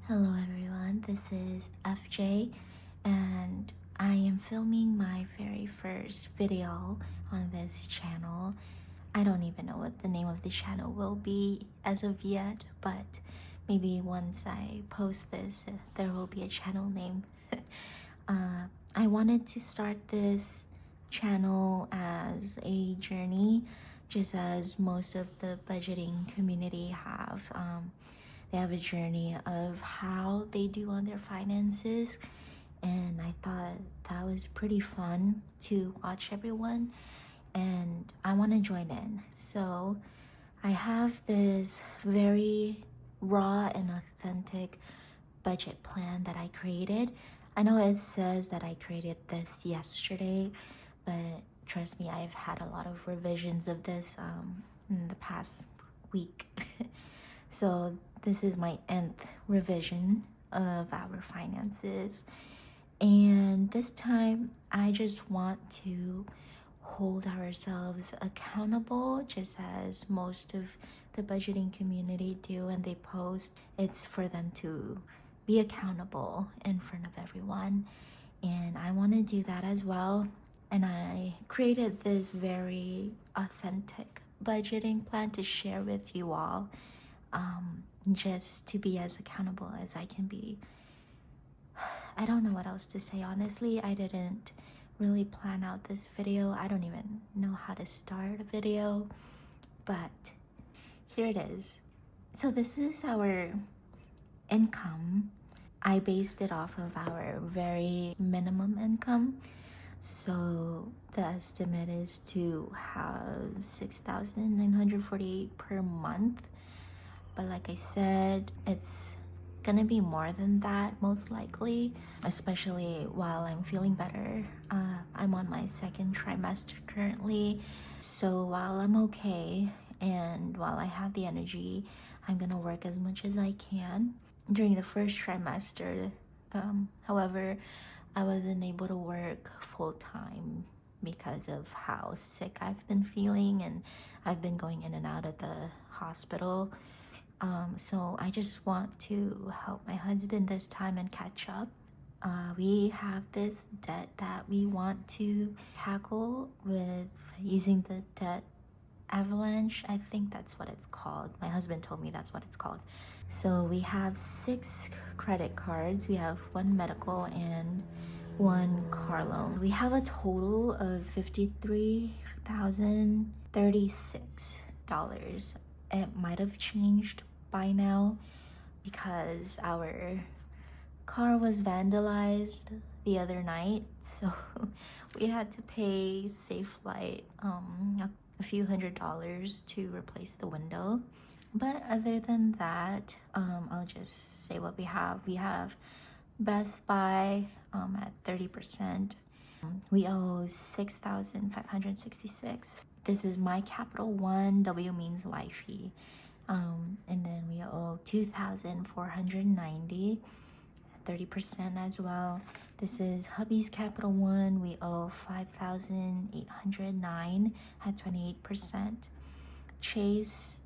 Hello everyone, this is FJ and I am filming my very first video on this channel. I don't even know what the name of the channel will be as of yet, but maybe once I post this, there will be a channel name. I wanted to start this channel as a journey, just as most of the budgeting community have. They have a journey of how they do on their finances, and I thought that was pretty fun to watch everyone, and I want to join in. So I have this very raw and authentic budget plan that I created. I know it says that I created this yesterday, but trust me, I've had a lot of revisions of this in the past week. So this is my nth revision of our finances. And this time, I just want to hold ourselves accountable, just as most of the budgeting community do, and they post. It's for them to be accountable in front of everyone. And I want to do that as well. And I created this very authentic budgeting plan to share with you all, just to be as accountable as I can be. I don't know what else to say, honestly. I didn't really plan out this video. I don't even know how to start a video, but here it is. So this is our income. I based it off of our very minimum income. So the estimate is to have 6,948 per month. But like I said, it's gonna be more than that most likely, especially while I'm feeling better. I'm on my second trimester currently, so while I'm okay and while I have the energy, I'm gonna work as much as I can. During the first trimester, however, I wasn't able to work full time because of how sick I've been feeling, and I've been going in and out of the hospital. So I just want to help my husband this time and catch up. We have this debt that we want to tackle with using the debt avalanche. I think that's what it's called. My husband told me that's what it's called. So we have 6 credit cards. We have 1 medical and 1 car loan. We have a total of $53,036. It might have changed by now because our car was vandalized the other night, so we had to pay Safelite a few $100s to replace the window. But other than that, I'll just say what we have. We have Best Buy at 30%. We owe 6,566. This is my Capital One. W means wifey. And then we owe 2,490, 30% as well. This is hubby's Capital One. We owe 5,809 at 28%. Chase,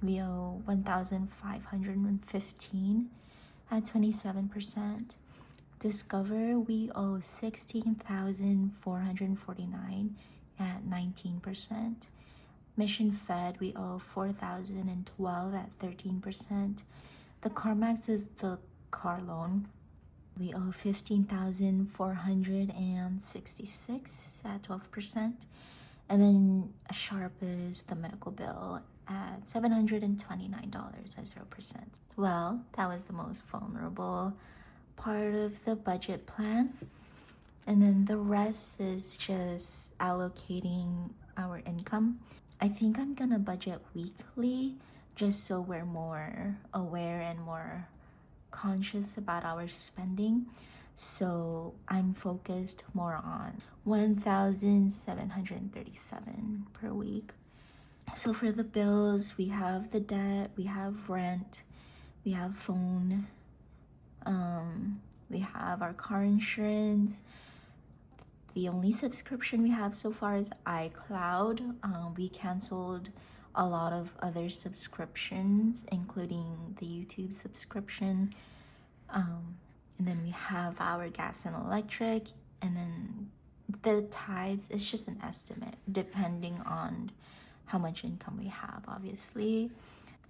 we owe 1,515 at 27%. Discover, we owe 16,449 at 19%. Mission Fed, we owe 4,012 at 13%. The CarMax is the car loan. We owe 15,466 at 12%. And then Sharp is the medical bill at $729 at 0%. Well, that was the most vulnerable part of the budget plan. And then the rest is just allocating our income. I think I'm gonna budget weekly just so we're more aware and more conscious about our spending. So I'm focused more on 1,737 per week. So for the bills, we have the debt, we have rent, we have phone, we have our car insurance. The only subscription we have so far is iCloud. We canceled a lot of other subscriptions, including the YouTube subscription. And then we have our gas and electric, and then the tithes is just an estimate depending on how much income we have, obviously.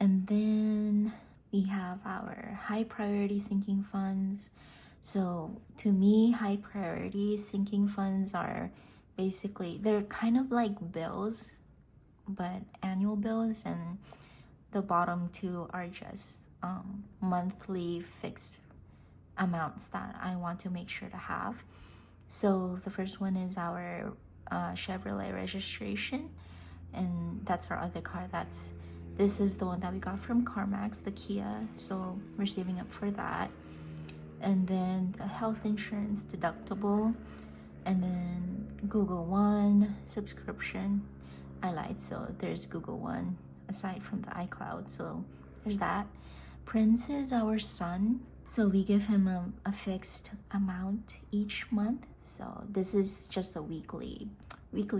And then we have our high priority sinking funds. So to me, high priority sinking funds are basically, they're kind of like bills, but annual bills, and the bottom two are just monthly fixed amounts that I want to make sure to have. So the first one is our Chevrolet registration, and that's our other car. This is the one that we got from CarMax, the Kia, so we're saving up for that. And then the health insurance deductible, and then Google One subscription. I lied, so there's Google One aside from the iCloud, so there's that. Prince is our son, so we give him a fixed amount each month. So this is just a weekly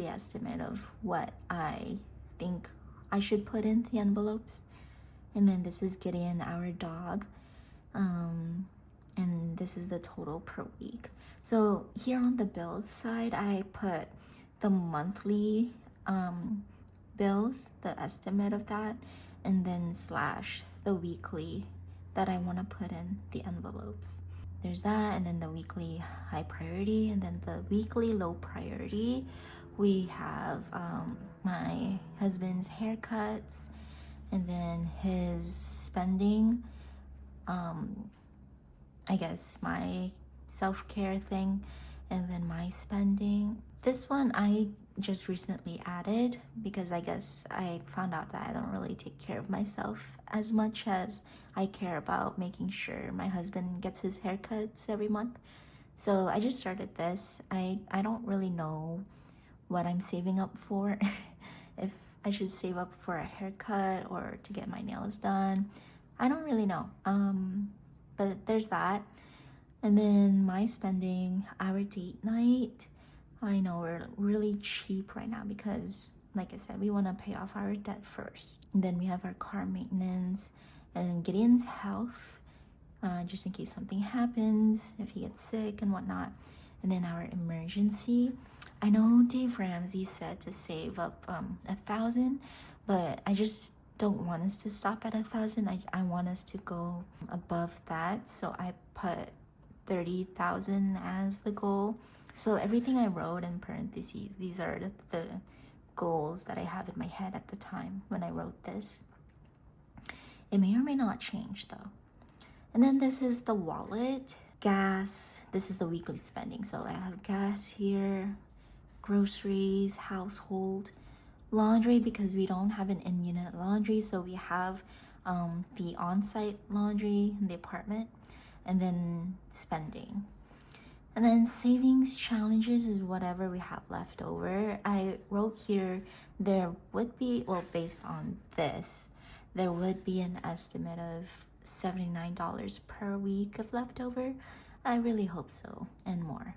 estimate of what I think I should put in the envelopes. And then this is Gideon, our dog, and this is the total per week. So here on the bills side, I put the monthly bills, the estimate of that, and then slash the weekly that I want to put in the envelopes. There's that, and then the weekly high priority, and then the weekly low priority. We have my husband's haircuts, and then his spending, I guess my self-care thing, and then my spending. This one I just recently added because I guess I found out that I don't really take care of myself as much as I care about making sure my husband gets his haircuts every month. So I just started this. I don't really know what I'm saving up for. If I should save up for a haircut or to get my nails done, I don't really know. But there's that. And then my spending, our date night. I know we're really cheap right now because, like I said, we want to pay off our debt first. And then we have our car maintenance and Gideon's health, just in case something happens, if he gets sick and whatnot. And then our emergency. I know Dave Ramsey said to save up 1,000, but I just don't want us to stop at 1,000. I want us to go above that. So I put 30,000 as the goal. So everything I wrote in parentheses, these are the goals that I have in my head at the time when I wrote this. It may or may not change though. And then this is the wallet. Gas, this is the weekly spending. So I have gas here, groceries, household, laundry, because we don't have an in-unit laundry, so we have the on-site laundry in the apartment. And then spending. And then savings challenges is whatever we have left over. I wrote here there would be, well, based on this, there would be an estimate of $79 per week of leftover. I really hope so, and more.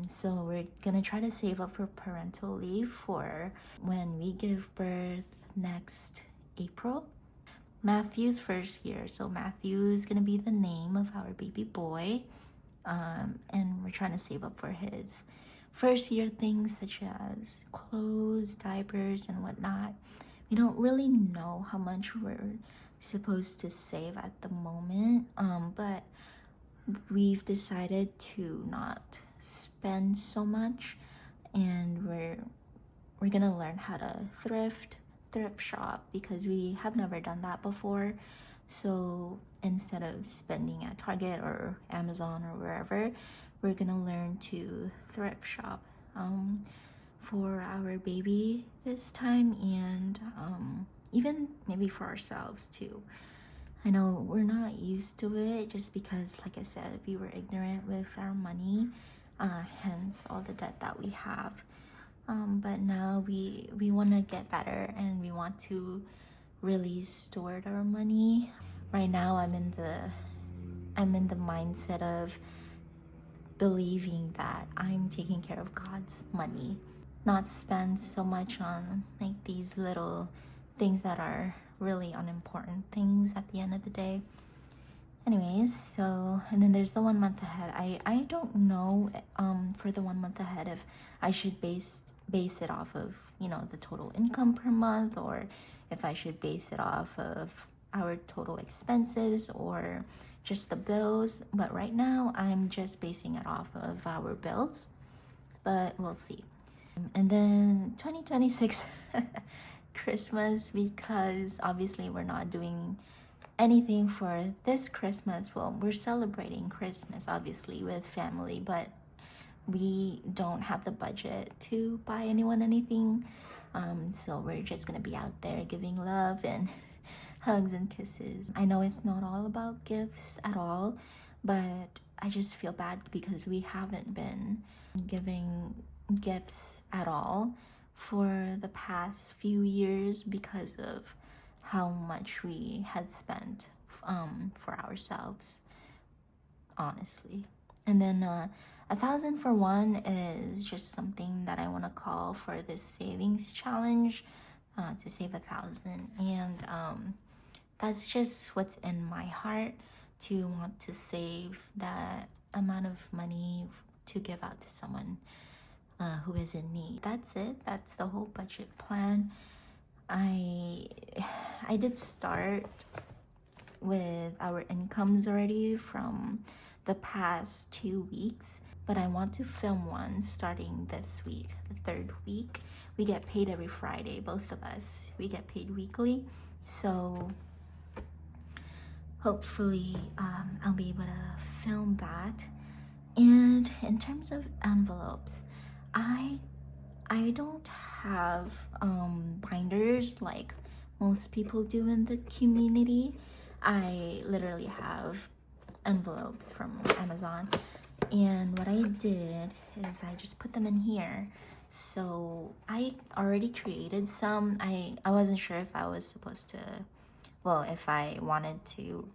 So we're gonna try to save up for parental leave for when we give birth next April. Matthew's first year, so Matthew is gonna be the name of our baby boy, and we're trying to save up for his first year things such as clothes, diapers, and whatnot. We don't really know how much we're supposed to save at the moment, but we've decided to not spend so much, and we're gonna learn how to thrift shop because we have never done that before. So instead of spending at Target or Amazon or wherever, we're gonna learn to thrift shop for our baby this time, and even maybe for ourselves too. I know we're not used to it just because, like I said, we were ignorant with our money, hence all the debt that we have. But now we want to get better, and we want to really steward our money. Right now I'm in the mindset of believing that I'm taking care of God's money, not spend so much on like these little things that are really unimportant things at the end of the day. Anyways, so and then there's the 1 month ahead. I don't know for the 1 month ahead if I should base it off of, you know, the total income per month, or if I should base it off of our total expenses or just the bills. But right now I'm just basing it off of our bills, but we'll see. And then 2026 Christmas, because obviously we're not doing anything for this Christmas. Well, we're celebrating Christmas obviously with family, but we don't have the budget to buy anyone anything. So we're just gonna be out there giving love and hugs and kisses. I know it's not all about gifts at all, but I just feel bad because we haven't been giving gifts at all for the past few years because of how much we had spent for ourselves, honestly. And then 1,000 for one is just something that I want to call for this savings challenge, to save 1,000. And that's just what's in my heart, to want to save that amount of money to give out to someone who is in need. That's it. That's the whole budget plan. I did start with our incomes already from the past 2 weeks, but I want to film one starting this week, the 3rd week. We get paid every Friday, both of us. We get paid weekly, so hopefully I'll be able to film that. And in terms of envelopes, I don't have binders like most people do in the community. I literally have envelopes from Amazon, and what I did is I just put them in here. So I already created some. I wasn't sure if I was supposed to, well, if I wanted to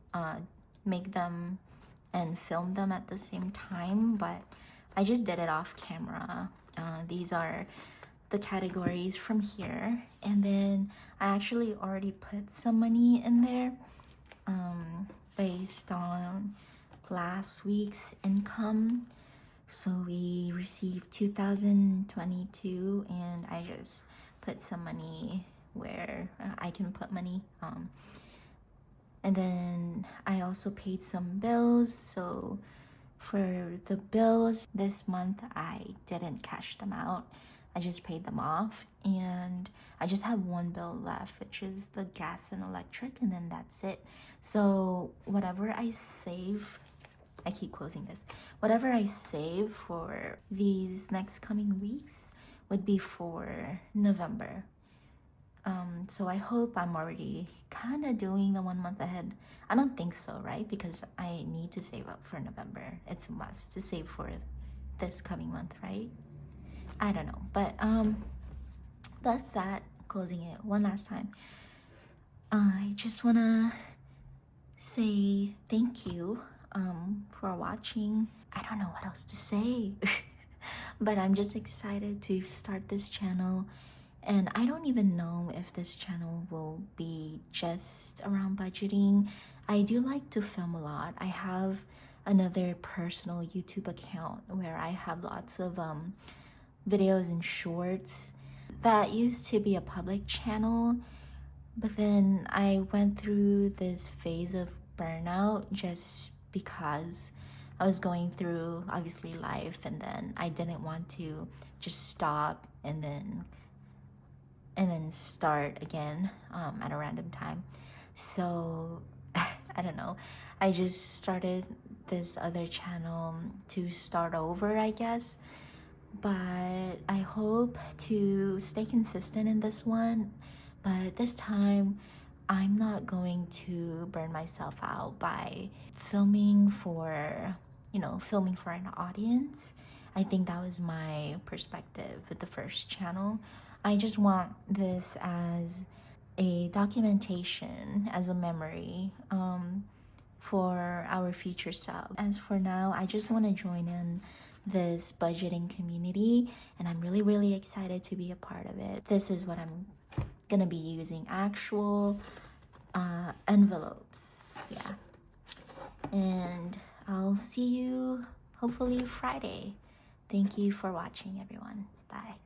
make them and film them at the same time, but I just did it off camera. These are the categories from here, and then I actually already put some money in there based on last week's income. So we received 2022, and I just put some money where I can put money. And then I also paid some bills. So for the bills this month, I didn't cash them out. I just paid them off, and I just have one bill left, which is the gas and electric, and then that's it. So whatever I save, I keep closing this, whatever I save for these next coming weeks would be for November. So I hope I'm already kind of doing the 1 month ahead. I don't think so, right? Because I need to save up for November. It's a must to save for this coming month, right? I don't know, but that's that. Closing it one last time. I just wanna say thank you for watching. I don't know what else to say, but I'm just excited to start this channel. And I don't even know if this channel will be just around budgeting. I do like to film a lot. I have another personal YouTube account where I have lots of videos and shorts. That used to be a public channel, but then I went through this phase of burnout just because I was going through obviously life, and then I didn't want to just stop and then start again at a random time. So I don't know, I just started this other channel to start over, I guess. But I hope to stay consistent in this one, but this time I'm not going to burn myself out by filming for an audience. I think that was my perspective with the first channel. I just want this as a documentation, as a memory for our future self. As for now, I just want to join in this budgeting community, and I'm really excited to be a part of it. This is what I'm gonna be using actual envelopes. Yeah. And I'll see you hopefully Friday. Thank you for watching, everyone. Bye.